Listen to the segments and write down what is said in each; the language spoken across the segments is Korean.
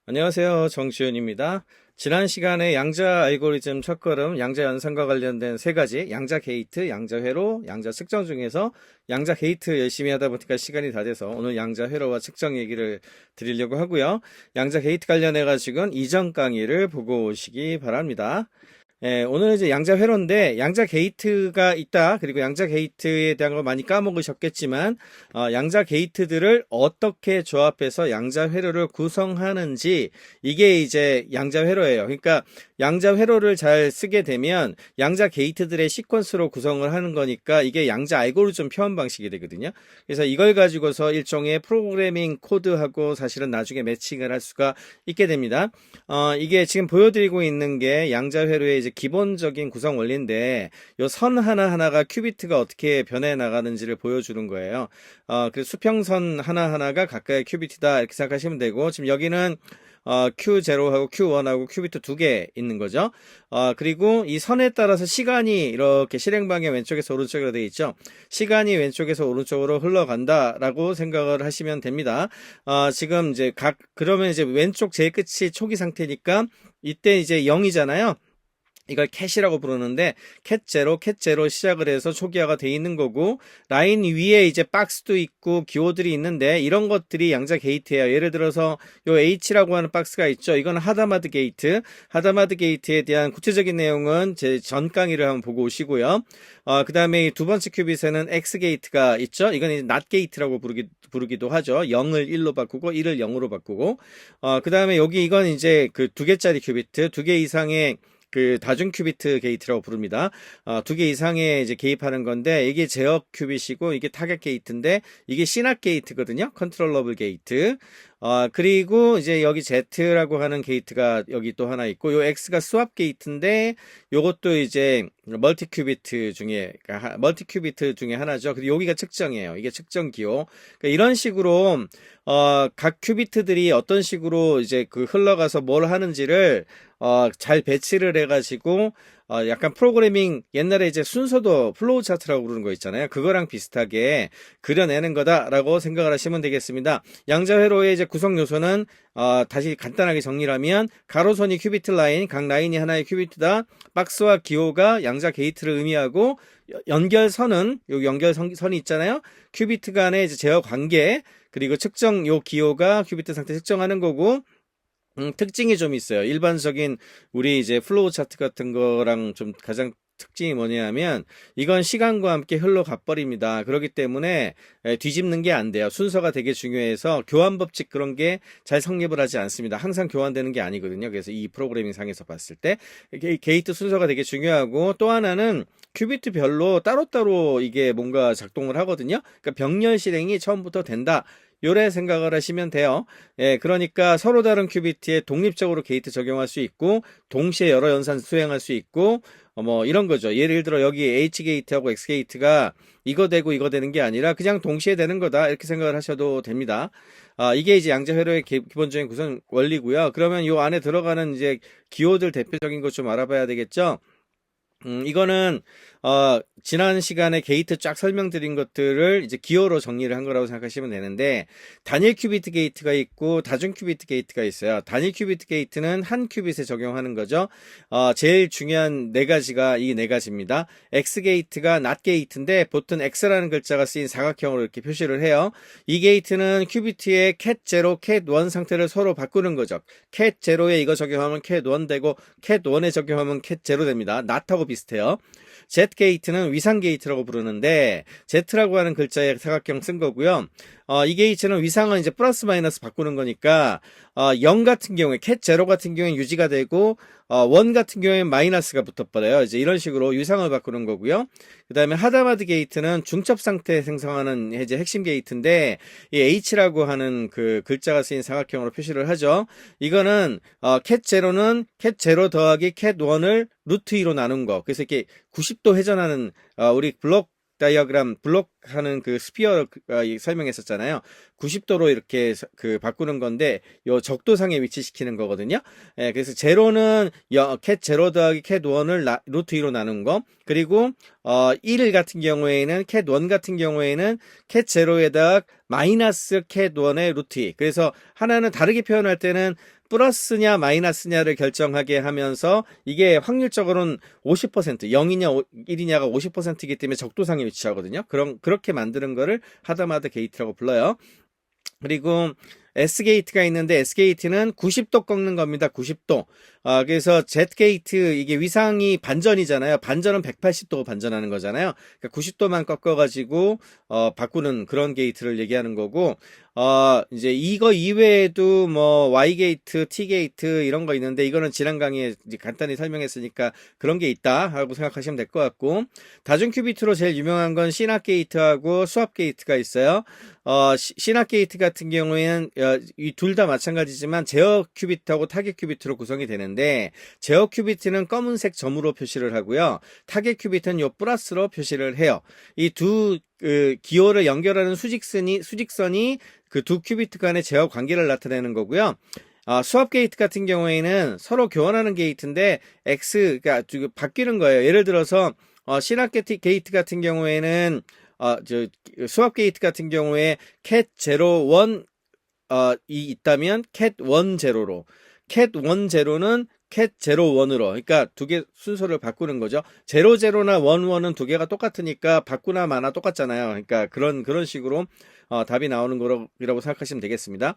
안녕하세요. 정주현입니다. 지난 시간에 양자 알고리즘 첫걸음, 양자 연산과 관련된 세 가지, 양자 게이트, 양자 회로, 양자 측정 중에서 양자 게이트 열심히 하다 보니까 시간이 다 돼서 오늘 양자 회로와 측정 얘기를 드리려고 하고요. 양자 게이트 관련해가지고는 이전 강의를 보고 오시기 바랍니다. 오늘 이제 양자 회로인데 양자 게이트가 있다. 그리고 양자 게이트에 대한 걸 많이 까먹으셨겠지만 양자 게이트들을 어떻게 조합해서 양자 회로를 구성하는지 이게 이제 양자 회로예요. 그러니까 양자 회로를 잘 쓰게 되면 양자 게이트들의 시퀀스로 구성을 하는 거니까 이게 양자 알고리즘 표현 방식이 되거든요. 그래서 이걸 가지고서 일종의 프로그래밍 코드하고 사실은 나중에 매칭을 할 수가 있게 됩니다. 이게 지금 보여드리고 있는 게 양자 회로의 이제 기본적인 구성 원리인데 요 선 하나하나가 큐비트가 어떻게 변해 나가는지를 보여주는 거예요. 그래서 수평선 하나하나가 각각의 큐비트다 이렇게 생각하시면 되고, 지금 여기는 Q0하고 Q1하고 큐비트 두 개 있는 거죠. 그리고 이 선에 따라서 시간이 이렇게 실행방향 왼쪽에서 오른쪽으로 되어 있죠. 시간이 왼쪽에서 오른쪽으로 흘러간다라고 생각을 하시면 됩니다. 지금 이제 그러면 이제 왼쪽 제일 끝이 초기 상태니까 이때 이제 0이잖아요. 이걸 캣이라고 부르는데 캣0 시작을 해서 초기화가 돼 있는 거고, 라인 위에 이제 박스도 있고 기호들이 있는데 이런 것들이 양자 게이트예요. 예를 들어서 요 H라고 하는 박스가 있죠. 이건 하다마드 게이트에 대한 구체적인 내용은 제 전 강의를 한번 보고 오시고요. 그 다음에 두 번째 큐빗에는 X 게이트가 있죠. 이건 이제 낫 게이트라고 부르기도 하죠. 0을 1로 바꾸고 1을 0으로 바꾸고, 그 다음에 여기 이건 이제 그 두 개짜리 큐비트, 두 개 이상의 그 다중 큐비트 게이트라고 부릅니다. 두 개 이상의 이제 개입하는 건데 이게 제어 큐빗이고 이게 타겟 게이트인데 이게 시납 게이트거든요. 컨트롤러블 게이트. 그리고 이제 여기 Z라고 하는 게이트가 여기 또 하나 있고, 요 X가 스왑 게이트인데 요것도 이제 멀티 큐비트 중에 하나죠. 그리고 여기가 측정이에요. 이게 측정 기호. 그러니까 이런 식으로 각 큐비트들이 어떤 식으로 이제 그 흘러가서 뭘 하는지를 잘 배치를 해가지고 약간 프로그래밍, 옛날에 이제 순서도 플로우 차트라고 부르는 거 있잖아요. 그거랑 비슷하게 그려내는 거다라고 생각을 하시면 되겠습니다. 양자 회로의 이제 구성 요소는 다시 간단하게 정리하면 가로선이 큐비트 라인, 각 라인이 하나의 큐비트다. 박스와 기호가 양자 게이트를 의미하고, 연결선은 여기 연결선이 있잖아요. 큐비트 간의 이제 제어 관계, 그리고 측정 요 기호가 큐비트 상태 측정하는 거고, 특징이 좀 있어요. 일반적인 우리 이제 플로우 차트 같은 거랑 좀 가장 특징이 뭐냐면 이건 시간과 함께 흘러가 버립니다. 그렇기 때문에 뒤집는 게 안 돼요. 순서가 되게 중요해서 교환 법칙 그런 게 잘 성립을 하지 않습니다. 항상 교환되는 게 아니거든요. 그래서 이 프로그래밍 상에서 봤을 때 게이트 순서가 되게 중요하고, 또 하나는 큐비트별로 따로따로 이게 뭔가 작동을 하거든요. 그러니까 병렬 실행이 처음부터 된다. 요래 생각을 하시면 돼요. 그러니까 서로 다른 큐비트에 독립적으로 게이트 적용할 수 있고, 동시에 여러 연산 수행할 수 있고, 뭐 이런 거죠. 예를 들어 여기 H 게이트하고 X 게이트가 이거 되고 이거 되는 게 아니라 그냥 동시에 되는 거다 이렇게 생각을 하셔도 됩니다. 이게 이제 양자 회로의 기본적인 구성 원리고요. 그러면 요 안에 들어가는 이제 기호들 대표적인 것 좀 알아봐야 되겠죠. 이거는 지난 시간에 게이트 쫙 설명드린 것들을 이제 기호로 정리를 한 거라고 생각하시면 되는데, 단일 큐비트 게이트가 있고 다중 큐비트 게이트가 있어요. 단일 큐비트 게이트는 한 큐빗에 적용하는 거죠. 제일 중요한 네 가지가 이 네 가지입니다. X 게이트가 낫 게이트인데 보통 X라는 글자가 쓰인 사각형으로 이렇게 표시를 해요. 이 게이트는 큐비트의 cat0, cat1 상태를 서로 바꾸는 거죠. cat0에 이거 적용하면 cat1 되고 cat1에 적용하면 cat0 됩니다. 낫하고 비슷해요. Z 게이트는 위상 게이트라고 부르는데 Z라고 하는 글자에 사각형 쓴 거고요. 이 게이트는 위상은 이제 플러스 마이너스 바꾸는 거니까 0 같은 경우에 cat0 같은 경우에 유지가 되고 1 같은 경우에 마이너스가 붙어버려요. 이제 이런 식으로 위상을 바꾸는 거고요. 그 다음에 하다마드 게이트는 중첩 상태 생성하는 이제 핵심 게이트인데 이 H라고 하는 그 글자가 쓰인 사각형으로 표시를 하죠. 이거는 cat0는 cat0 더하기 cat1을 루트 2로 나눈 거. 그래서 이렇게 90도 회전하는 우리 블록 하는 그 스피어 설명했었잖아요. 90도로 이렇게 바꾸는 건데 요 적도상에 위치시키는 거거든요. 예, 그래서 제로는 cat 제로 더하기 cat 1을 루트 2로 나눈 거. 그리고 1 같은 경우에는 cat 1 같은 경우에는 cat 제로에다가 마이너스 cat 1의 루트 2. 그래서 하나는 다르게 표현할 때는 플러스냐 마이너스냐를 결정하게 하면서 이게 확률적으로는 50%, 0이냐 1이냐가 50%이기 때문에 적도상에 위치하거든요. 그렇게 만드는 거를 하다마드 게이트라고 불러요. 그리고 S게이트가 있는데 S게이트는 90도 꺾는 겁니다. 90도. 그래서 Z게이트 이게 위상이 반전이잖아요. 반전은 180도 반전하는 거잖아요. 그러니까 90도만 꺾어가지고 바꾸는 그런 게이트를 얘기하는 거고 이제 이거 이외에도 뭐 Y게이트, T게이트 이런 거 있는데 이거는 지난 강의에 이제 간단히 설명했으니까 그런 게 있다 하고 생각하시면 될 것 같고 다중 큐비트로 제일 유명한 건 시납 게이트하고 수압 게이트가 있어요. 시납 게이트 같은 경우에는 이 둘 다 마찬가지지만 제어 큐비트하고 타겟 큐비트로 구성이 되는데 제어 큐비트는 검은색 점으로 표시를 하고요. 타겟 큐비트는 요 플러스로 표시를 해요. 이 두 기호를 연결하는 수직선이 그 두 큐비트 간의 제어 관계를 나타내는 거고요. 수압 게이트 같은 경우에는 서로 교환하는 게이트인데 그러니까 바뀌는 거예요. 예를 들어서 시납 게이트 같은 경우에는 수압 게이트 같은 경우에 cat 01 이 있다면 cat 1 제로로 cat 1 제로는 cat 01으로 그러니까 두 개 순서를 바꾸는 거죠. 00나 11은 두 개가 똑같으니까 바꾸나 마나 똑같잖아요. 그러니까 그런 식으로 답이 나오는 거라고 생각하시면 되겠습니다.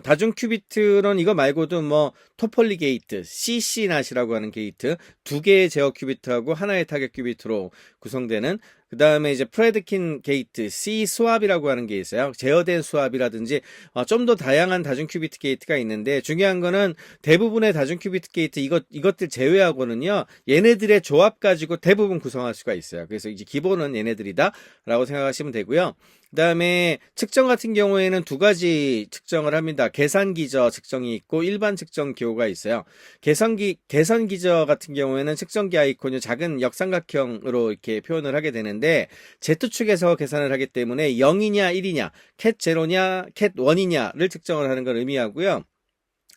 다중 큐비트는 이거 말고도 뭐 토폴리 게이트, CC낫이라고 하는 게이트 두 개의 제어 큐비트하고 하나의 타겟 큐비트로 구성되는 그 다음에 이제 프레드킨 게이트, C 수압이라고 하는 게 있어요. 제어된 수압이라든지 좀 더 다양한 다중 큐비트 게이트가 있는데 중요한 거는 대부분의 다중 큐비트 게이트 이것들 제외하고는요. 얘네들의 조합 가지고 대부분 구성할 수가 있어요. 그래서 이제 기본은 얘네들이다라고 생각하시면 되고요. 그 다음에 측정 같은 경우에는 두 가지 측정을 합니다. 계산 기저 측정이 있고 일반 측정 기호가 있어요. 계산 기저 같은 경우에는 측정기 아이콘이 작은 역삼각형으로 이렇게 표현을 하게 되는데 Z축에서 계산을 하기 때문에 0이냐 1이냐 cat 0냐 cat 1이냐를 측정을 하는 걸 의미하고요.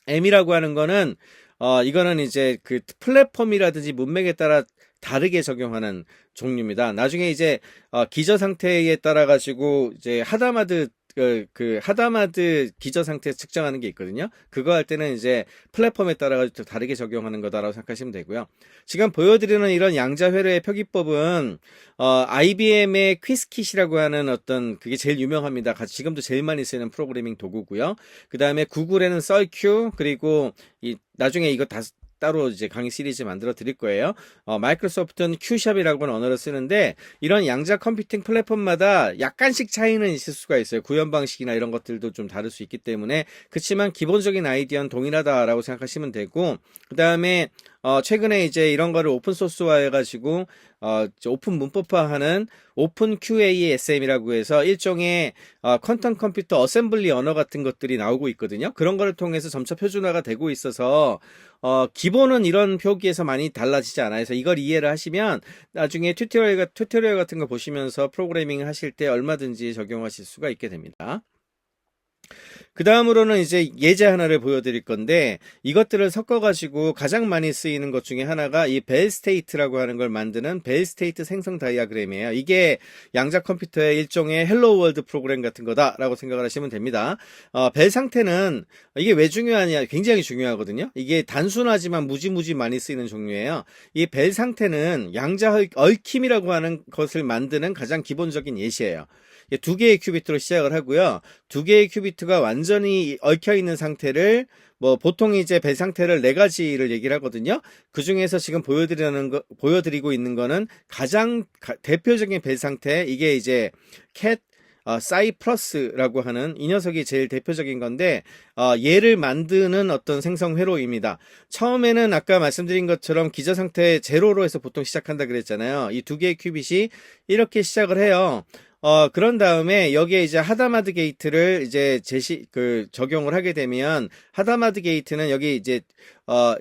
M이라고 하는 거는 이거는 이제 그 플랫폼이라든지 문맥에 따라 다르게 적용하는 종류입니다. 나중에 이제 기저 상태에 따라 가지고 이제 하다마드 하다마드 기저 상태 측정하는 게 있거든요. 그거 할 때는 이제 플랫폼에 따라 가지고 다르게 적용하는 거다라고 생각하시면 되고요. 지금 보여드리는 이런 양자 회로의 표기법은 IBM의 퀴즈킷이라고 하는 어떤 그게 제일 유명합니다. 지금도 제일 많이 쓰이는 프로그래밍 도구고요. 그 다음에 구글에는 썰큐 그리고 나중에 이거 따로 이제 강의 시리즈 만들어 드릴 거예요. 마이크로소프트는 큐샵이라고 하는 언어를 쓰는데 이런 양자 컴퓨팅 플랫폼마다 약간씩 차이는 있을 수가 있어요. 구현 방식이나 이런 것들도 좀 다를 수 있기 때문에 그렇지만 기본적인 아이디어는 동일하다라고 생각하시면 되고 그 다음에 최근에 이제 이런 거를 오픈 소스화 해가지고 오픈 문법화하는 오픈 QASM이라고 해서 일종의 퀀텀 컴퓨터 어셈블리 언어 같은 것들이 나오고 있거든요. 그런 거를 통해서 점차 표준화가 되고 있어서 기본은 이런 표기에서 많이 달라지지 않아요. 그래서 이걸 이해를 하시면 나중에 튜토리얼 같은 거 보시면서 프로그래밍 하실 때 얼마든지 적용하실 수가 있게 됩니다. 그 다음으로는 이제 예제 하나를 보여드릴 건데 이것들을 섞어가지고 가장 많이 쓰이는 것 중에 하나가 이 벨 스테이트라고 하는 걸 만드는 벨 스테이트 생성 다이어그램이에요. 이게 양자 컴퓨터의 일종의 헬로 월드 프로그램 같은 거다라고 생각을 하시면 됩니다. 벨 상태는 이게 왜 중요하냐? 굉장히 중요하거든요. 이게 단순하지만 무지무지 많이 쓰이는 종류예요. 이 벨 상태는 양자 얽힘이라고 하는 것을 만드는 가장 기본적인 예시예요. 두 개의 큐비트로 시작을 하고요. 두 개의 큐비트가 완전히 얽혀 있는 상태를 보통 이제 벨 상태를 네 가지를 얘기를 하거든요. 그 중에서 지금 보여드리고 있는 거는 가장 대표적인 벨 상태 이게 이제 cat 사이프러스라고 하는 이 녀석이 제일 대표적인 건데 얘를 만드는 어떤 생성 회로입니다. 처음에는 아까 말씀드린 것처럼 기저 상태 제로로 해서 보통 시작한다 그랬잖아요. 이 두 개의 큐빗이 이렇게 시작을 해요. 그런 다음에 여기에 이제 하다마드 게이트를 이제 적용을 하게 되면 하다마드 게이트는 여기 이제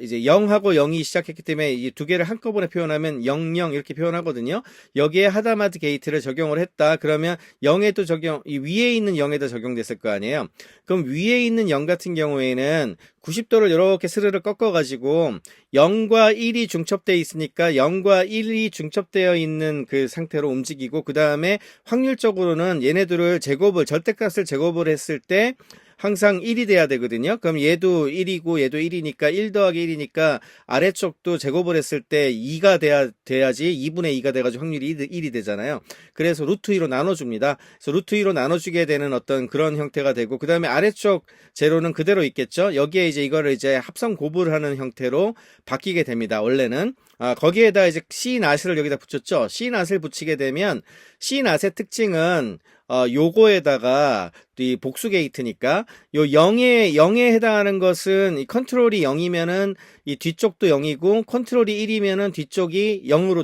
이제 0하고 0이 시작했기 때문에 이 두 개를 한꺼번에 표현하면 0, 0 이렇게 표현하거든요. 여기에 하다마드 게이트를 적용을 했다. 그러면 0에도 이 위에 있는 0에도 적용됐을 거 아니에요. 그럼 위에 있는 0 같은 경우에는 90도를 이렇게 스르르 꺾어가지고 0과 1이 중첩되어 있으니까 0과 1이 중첩되어 있는 그 상태로 움직이고, 그 다음에 확률적으로는 얘네들을 절대값을 제곱을 했을 때 항상 1이 돼야 되거든요. 그럼 얘도 1이고 얘도 1이니까 1 더하기 1이니까 아래쪽도 제곱을 했을 때 2가 돼야지 2분의 2가 돼가지고 확률이 1이 되잖아요. 그래서 루트 2로 나눠줍니다. 그래서 루트 2로 나눠주게 되는 어떤 그런 형태가 되고, 그 다음에 아래쪽 제로는 그대로 있겠죠. 여기에 이제 이거를 이제 합성 곱을 하는 형태로 바뀌게 됩니다. 원래는. 거기에다 이제 C 낫을 여기다 붙였죠. C 낫을 붙이게 되면 C 낫의 특징은 요거에다가 이 복수 게이트니까 요 0에 해당하는 것은 이 컨트롤이 0이면은 이 뒤쪽도 0이고 컨트롤이 1이면은 뒤쪽이 0으로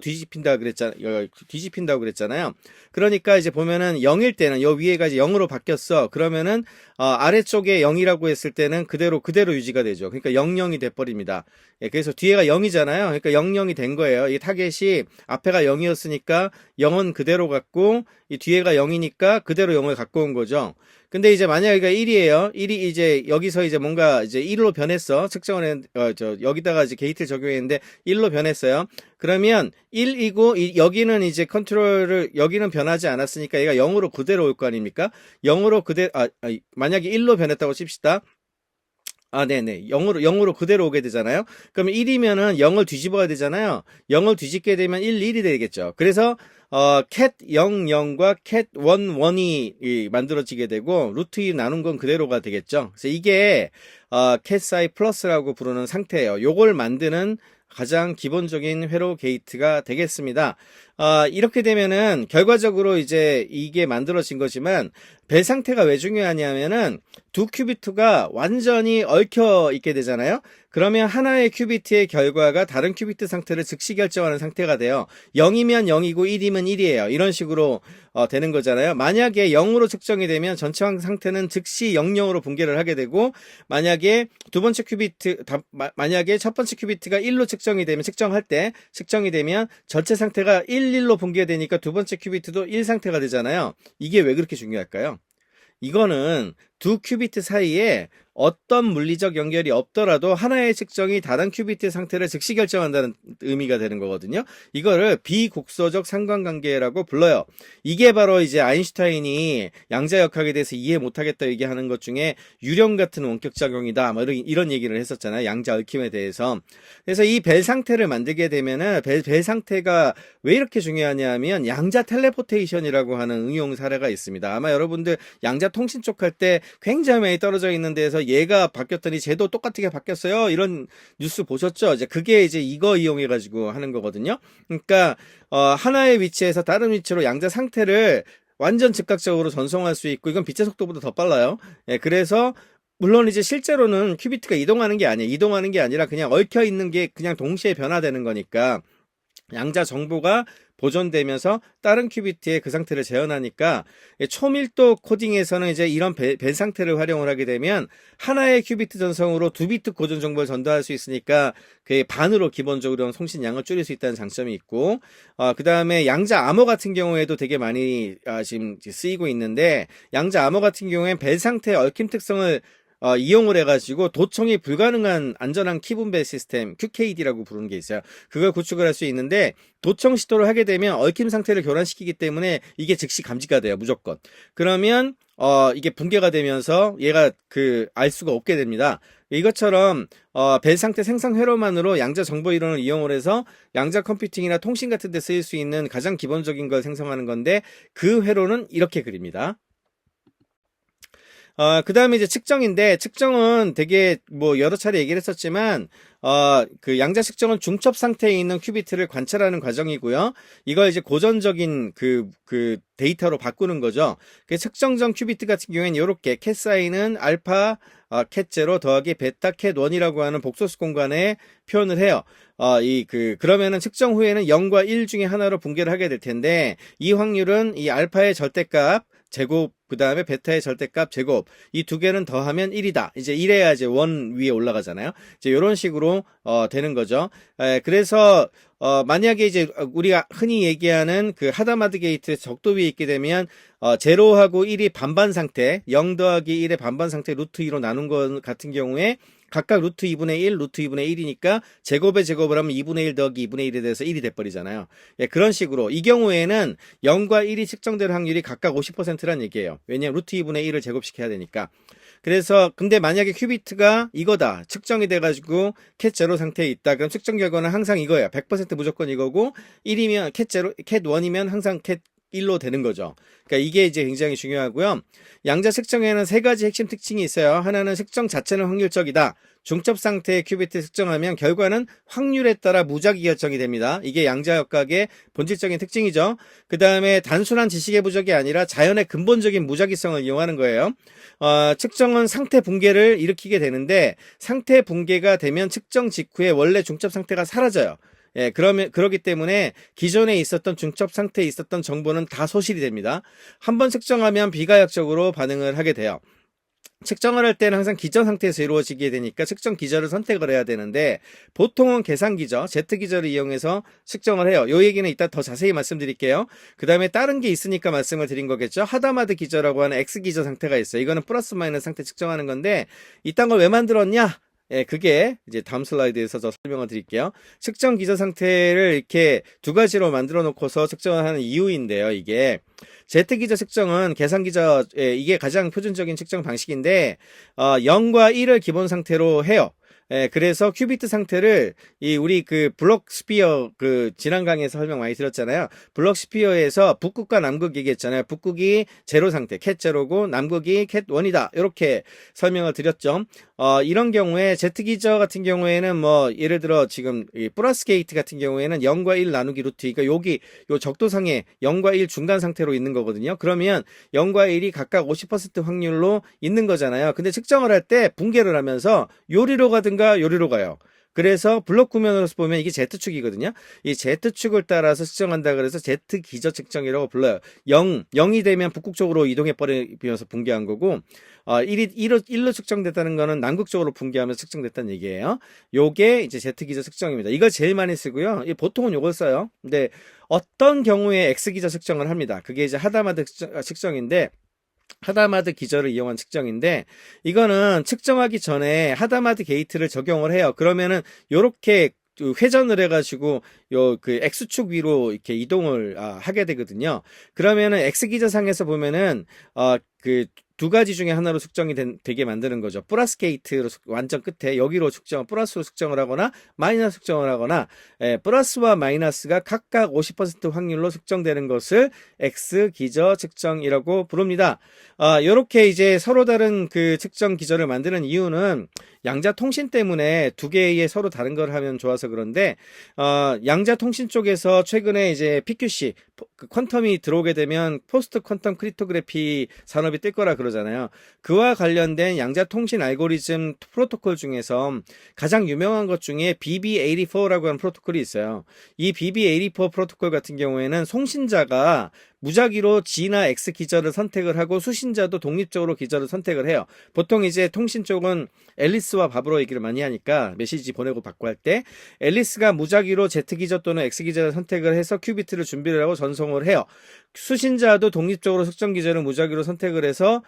뒤집힌다고 그랬잖아요. 그러니까 이제 보면은 0일 때는 요 위에가 이제 0으로 바뀌었어. 그러면은 아래쪽에 0이라고 했을 때는 그대로 유지가 되죠. 그러니까 00이 돼 버립니다. 예, 그래서 뒤에가 0이잖아요. 그러니까 00이 된 거예요. 이 타겟이 앞에가 0이었으니까 0은 그대로 갔고, 이 뒤에가 0이니까 그대로 0을 갖고 온 거죠. 근데 이제 만약에 1이에요. 1이 이제 여기서 이제 뭔가 이제 1로 변했어. 측정을 여기다가 이제 게이트를 적용했는데 1로 변했어요. 그러면 1이고 여기는 이제 여기는 변하지 않았으니까 얘가 0으로 그대로 올 거 아닙니까? 0으로 만약에 1로 변했다고 칩시다. 네네. 0으로 그대로 오게 되잖아요. 그러면 1이면은 0을 뒤집어야 되잖아요. 0을 뒤집게 되면 1이 되겠죠. 그래서 cat 0, 0과 cat 1, 1이 만들어지게 되고, 루트 2 나눈 건 그대로가 되겠죠. 그래서 이게 cat 사이 플러스라고 부르는 상태예요. 요걸 만드는 가장 기본적인 회로 게이트가 되겠습니다. 이렇게 되면은 결과적으로 이제 이게 만들어진 거지만, 벨 상태가 왜 중요하냐면은 두 큐비트가 완전히 얽혀 있게 되잖아요. 그러면 하나의 큐비트의 결과가 다른 큐비트 상태를 즉시 결정하는 상태가 돼요. 0이면 0이고 1이면 1이에요. 이런 식으로 되는 거잖아요. 만약에 0으로 측정이 되면 전체 상태는 즉시 00으로 붕괴를 하게 되고, 만약에 만약에 첫 번째 큐비트가 1로 측정이 되면 전체 상태가 1로 붕괴되니까 두 번째 큐비트도 1 상태가 되잖아요. 이게 왜 그렇게 중요할까요? 이거는 두 큐비트 사이에 어떤 물리적 연결이 없더라도 하나의 측정이 다른 큐비트 상태를 즉시 결정한다는 의미가 되는 거거든요. 이거를 비곡소적 상관관계라고 불러요. 이게 바로 이제 아인슈타인이 양자역학에 대해서 이해 못하겠다 얘기하는 것 중에 유령 같은 원격작용이다, 뭐 이런 얘기를 했었잖아요. 양자 얽힘에 대해서. 그래서 이 벨 상태를 만들게 되면은 벨 상태가 왜 이렇게 중요하냐면 양자 텔레포테이션이라고 하는 응용 사례가 있습니다. 아마 여러분들 양자 통신 쪽 할 때 굉장히 많이 떨어져 있는 데에서 얘가 바뀌었더니 쟤도 똑같게 바뀌었어요, 이런 뉴스 보셨죠? 이제 그게 이제 이거 이용해 가지고 하는 거거든요. 그러니까 하나의 위치에서 다른 위치로 양자 상태를 완전 즉각적으로 전송할 수 있고, 이건 빛의 속도보다 더 빨라요. 예, 그래서 물론 이제 실제로는 큐비트가 이동하는 게 아니라 그냥 얽혀 있는 게 그냥 동시에 변화되는 거니까 양자 정보가 보존되면서 다른 큐비트의 그 상태를 재현하니까, 초밀도 코딩에서는 이제 이런 벨 상태를 활용을 하게 되면 하나의 큐비트 전송으로 2비트 고전 정보를 전달할 수 있으니까 그 반으로 기본적으로 송신량을 줄일 수 있다는 장점이 있고, 그 다음에 양자 암호 같은 경우에도 되게 많이 지금 쓰이고 있는데, 양자 암호 같은 경우엔 벨 상태의 얽힘 특성을 이용을 해가지고 도청이 불가능한 안전한 키분배 시스템 QKD라고 부르는 게 있어요. 그걸 구축을 할 수 있는데, 도청 시도를 하게 되면 얽힘 상태를 교란시키기 때문에 이게 즉시 감지가 돼요. 무조건. 그러면 이게 붕괴가 되면서 얘가 알 수가 없게 됩니다. 이것처럼 벨 상태 생성 회로만으로 양자 정보 이론을 이용을 해서 양자 컴퓨팅이나 통신 같은 데 쓰일 수 있는 가장 기본적인 걸 생성하는 건데, 그 회로는 이렇게 그립니다. 그 다음에 이제 측정인데, 측정은 되게 뭐 여러 차례 얘기를 했었지만, 그 양자 측정은 중첩 상태에 있는 큐비트를 관찰하는 과정이고요. 이걸 이제 고전적인 그 데이터로 바꾸는 거죠. 그 측정 전 큐비트 같은 경우에는 이렇게 캣 사인은 알파 캣 제로 더하기 베타 캣 1이라고 하는 복소수 공간에 표현을 해요. 그러면은 측정 후에는 0과 1 중에 하나로 붕괴를 하게 될 텐데, 이 확률은 이 알파의 절대값 제곱, 그 다음에 베타의 절대값 제곱, 이 두 개는 더하면 1이다. 이제 이래야 이제 원 위에 올라가잖아요. 이제 이런 식으로 되는 거죠. 그래서 만약에 이제 우리가 흔히 얘기하는 그 하다마드 게이트 적도 위에 있게 되면 0하고 1이 반반 상태, 0 더하기 1의 반반 상태 루트 2로 나눈 것 같은 경우에 각각 루트 2분의 1, 루트 2분의 1이니까 제곱의 제곱을 하면 2분의 1 더하기 2분의 1에 대해서 1이 돼버리잖아요. 예, 그런 식으로 이 경우에는 0과 1이 측정될 확률이 각각 50%란 얘기예요. 왜냐하면 루트 2분의 1을 제곱시켜야 되니까. 그래서 근데 만약에 큐비트가 이거다 측정이 돼가지고 캣 제로 상태에 있다, 그럼 측정 결과는 항상 이거예요. 100% 무조건 이거고, 1이면 캣 제로, 캣 1이면 항상 캣 1로 되는 거죠. 그러니까 이게 이제 굉장히 중요하고요. 양자 측정에는 세 가지 핵심 특징이 있어요. 하나는 측정 자체는 확률적이다. 중첩 상태의 큐비트 측정하면 결과는 확률에 따라 무작위 결정이 됩니다. 이게 양자역학의 본질적인 특징이죠. 그 다음에 단순한 지식의 부족이 아니라 자연의 근본적인 무작위성을 이용하는 거예요. 측정은 상태 붕괴를 일으키게 되는데, 상태 붕괴가 되면 측정 직후에 원래 중첩 상태가 사라져요. 예, 그러기 때문에 기존에 있었던 중첩 상태에 있었던 정보는 다 소실이 됩니다. 한번 측정하면 비가역적으로 반응을 하게 돼요. 측정을 할 때는 항상 기저 상태에서 이루어지게 되니까 측정 기저를 선택을 해야 되는데, 보통은 계산 기저, Z 기저를 이용해서 측정을 해요. 요 얘기는 이따 더 자세히 말씀드릴게요. 그 다음에 다른 게 있으니까 말씀을 드린 거겠죠. 하다마드 기저라고 하는 X 기저 상태가 있어요. 이거는 플러스 마이너스 상태 측정하는 건데, 이딴 걸 왜 만들었냐? 예, 그게 이제 다음 슬라이드에서 저 설명을 드릴게요. 측정 기저 상태를 이렇게 두 가지로 만들어 놓고서 측정을 하는 이유인데요. 이게 Z 기저 측정은 계산 기저, 이게 가장 표준적인 측정 방식인데 0과 1을 기본 상태로 해요. 예, 그래서 큐비트 상태를 우리 그 블록 스피어, 그 지난 강의에서 설명 많이 드렸잖아요. 블록 스피어에서 북극과 남극 얘기했잖아요. 북극이 제로 상태, 캣 제로고 남극이 캣 원이다. 이렇게 설명을 드렸죠. 이런 경우에 Z 기저 같은 경우에는 뭐 예를 들어 지금 이 플러스 게이트 같은 경우에는 0과 1 나누기 루트, 그러니까 여기 요 적도상에 0과 1 중간 상태로 있는 거거든요. 그러면 0과 1이 각각 50% 확률로 있는 거잖아요. 근데 측정을 할 때 붕괴를 하면서 요리로 가든가 요리로 가요. 그래서 블록 구면으로서 보면 이게 Z축이거든요. 이 Z축을 따라서 측정한다 그래서 Z 기저 측정이라고 불러요. 0이 되면 북극 쪽으로 이동해 버리면서 붕괴한 거고, 1로 측정됐다는 거는 남극 쪽으로 붕괴하면서 측정됐다는 얘기예요. 요게 이제 Z 기저 측정입니다. 이걸 제일 많이 쓰고요. 보통은 요걸 써요. 근데 어떤 경우에 X 기저 측정을 합니다. 그게 이제 하다마드 측정인데, 하다마드 기저를 이용한 측정인데, 이거는 측정하기 전에 하다마드 게이트를 적용을 해요. 그러면은 요렇게 회전을 해가지고 요 그 X축 위로 이렇게 이동을 하게 되거든요. 그러면은 X 기저상에서 보면은 그 두 가지 중에 하나로 측정이 되게 만드는 거죠. 플러스 게이트로 완전 끝에 여기로 플러스로 측정을 하거나 마이너스 측정을 하거나, 플러스와 마이너스가 각각 50% 확률로 측정되는 것을 X 기저 측정이라고 부릅니다. 요렇게 이제 서로 다른 그 측정 기저를 만드는 이유는 양자 통신 때문에 두 개의 서로 다른 걸 하면 좋아서 그런데, 양자 통신 쪽에서 최근에 이제 PQC, 퀀텀이 들어오게 되면 포스트 퀀텀 크립토그래피 산업이 뜰 거라 그러잖아요. 그와 관련된 양자 통신 알고리즘 프로토콜 중에서 가장 유명한 것 중에 BB84라고 하는 프로토콜이 있어요. 이 BB84 프로토콜 같은 경우에는 송신자가 무작위로 G나 X 기저를 선택을 하고 수신자도 독립적으로 기저를 선택을 해요. 보통 이제 통신 쪽은 앨리스와 바브로 얘기를 많이 하니까 메시지 보내고 받고 할 때 앨리스가 무작위로 Z 기저 또는 X 기저를 선택을 해서 큐비트를 준비를 하고 전송을 해요. 수신자도 독립적으로 측정 기저를 무작위로 선택을 해서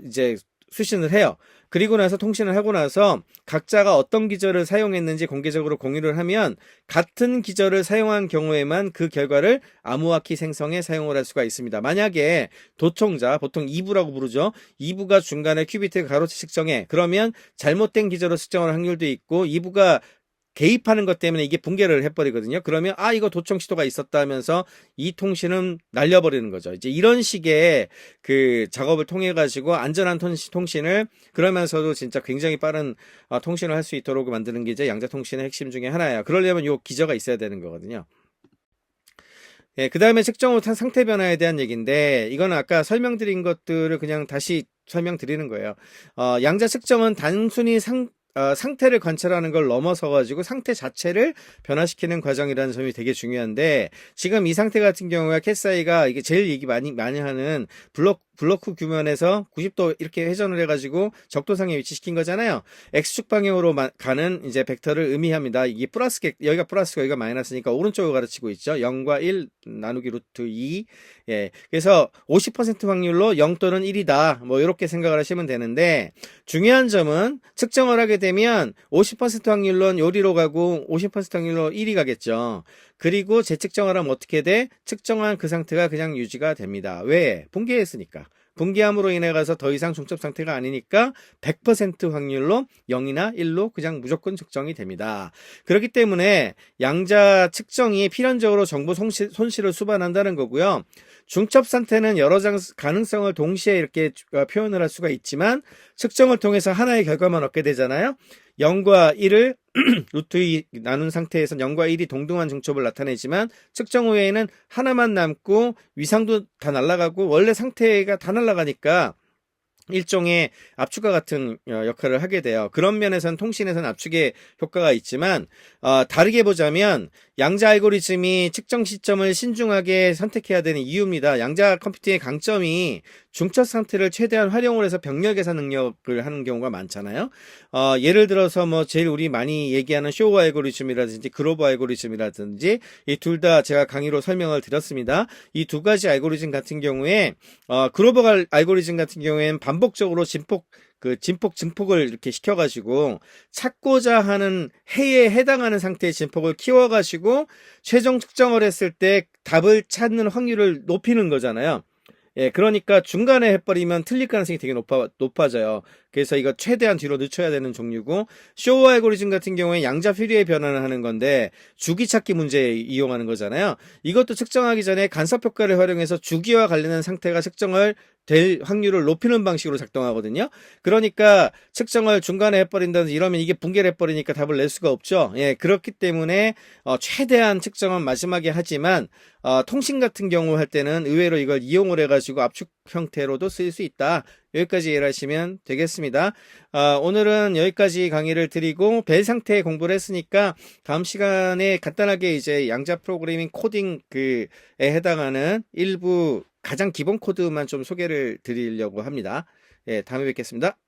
이제 수신을 해요. 그리고 나서 통신을 하고 나서 각자가 어떤 기저를 사용했는지 공개적으로 공유를 하면 같은 기저를 사용한 경우에만 그 결과를 암호화키 생성에 사용을 할 수가 있습니다. 만약에 도청자, 보통 2부라고 부르죠. 2부가 중간에 큐비트 가로치 측정해. 그러면 잘못된 기저로 측정할 확률도 있고 2부가 개입하는 것 때문에 이게 붕괴를 해버리거든요. 그러면 이거 도청 시도가 있었다 하면서 이 통신은 날려버리는 거죠. 이제 이런 식의 그 작업을 통해 가지고 안전한 통신을, 그러면서도 진짜 굉장히 빠른 통신을 할 수 있도록 만드는 게 이제 양자 통신의 핵심 중에 하나예요. 그러려면 요 기저가 있어야 되는 거거든요. 예, 그 다음에 측정 후 상태 변화에 대한 얘기인데, 이거는 아까 설명드린 것들을 그냥 다시 설명드리는 거예요. 양자 측정은 단순히 상태를 관찰하는 걸 넘어서 가지고 상태 자체를 변화시키는 과정이라는 점이 되게 중요한데, 지금 이 상태 같은 경우에 캣 사이가 이게 제일 얘기 많이 하는 블록 블로크 규면에서 90도 이렇게 회전을 해가지고 적도상에 위치시킨 거잖아요. X축 방향으로 가는 이제 벡터를 의미합니다. 이게 플러스, 여기가 플러스고 여기가 마이너스니까 오른쪽을 가르치고 있죠. 0과 1 나누기 루트 2. 예. 그래서 50% 확률로 0 또는 1이다. 뭐, 이렇게 생각을 하시면 되는데, 중요한 점은 측정을 하게 되면 50% 확률로 요리로 가고 50% 확률로 1이 가겠죠. 그리고 재측정을 하면 어떻게 돼? 측정한 그 상태가 그냥 유지가 됩니다. 왜? 붕괴했으니까. 붕괴함으로 인해 가서 더 이상 중첩 상태가 아니니까 100% 확률로 0이나 1로 그냥 무조건 측정이 됩니다. 그렇기 때문에 양자 측정이 필연적으로 정보 손실을 수반한다는 거고요. 중첩 상태는 여러 가능성을 동시에 이렇게 표현을 할 수가 있지만 측정을 통해서 하나의 결과만 얻게 되잖아요. 0과 1을 루트 2 나눈 상태에서 0과 1이 동등한 중첩을 나타내지만 측정 후에는 하나만 남고 위상도 다 날아가고 원래 상태가 다 날아가니까 일종의 압축과 같은 역할을 하게 돼요. 그런 면에서는 통신에서는 압축의 효과가 있지만 다르게 보자면 양자 알고리즘이 측정 시점을 신중하게 선택해야 되는 이유입니다. 양자 컴퓨팅의 강점이 중첩 상태를 최대한 활용을 해서 병렬 계산 능력을 하는 경우가 많잖아요. 예를 들어서 뭐 제일 우리 많이 얘기하는 쇼우 알고리즘이라든지 그로버 알고리즘이라든지 이 둘 다 제가 강의로 설명을 드렸습니다. 이 두 가지 알고리즘 같은 경우에 그로버 알고리즘 같은 경우에는 반복적으로 진폭, 증폭을 이렇게 시켜가지고 찾고자 하는 해에 해당하는 상태의 진폭을 키워가지고 최종 측정을 했을 때 답을 찾는 확률을 높이는 거잖아요. 예, 그러니까 중간에 해버리면 틀릴 가능성이 되게 높아져요. 그래서 이거 최대한 뒤로 늦춰야 되는 종류고, 쇼우 알고리즘 같은 경우에 양자 퓨리의 변환을 하는 건데, 주기 찾기 문제에 이용하는 거잖아요. 이것도 측정하기 전에 간섭 효과를 활용해서 주기와 관련된 상태가 측정을 될 확률을 높이는 방식으로 작동하거든요. 그러니까 측정을 중간에 해버린다든지 이러면 이게 붕괴를 해버리니까 답을 낼 수가 없죠. 예, 그렇기 때문에 최대한 측정은 마지막에 하지만 통신 같은 경우 할 때는 의외로 이걸 이용을 해가지고 압축 형태로도 쓰일 수 있다. 여기까지 이해를 하시면 되겠습니다. 오늘은 여기까지 강의를 드리고 벨 상태 공부를 했으니까 다음 시간에 간단하게 이제 양자 프로그래밍 코딩 에 해당하는 일부 가장 기본 코드만 좀 소개를 드리려고 합니다. 예, 다음에 뵙겠습니다.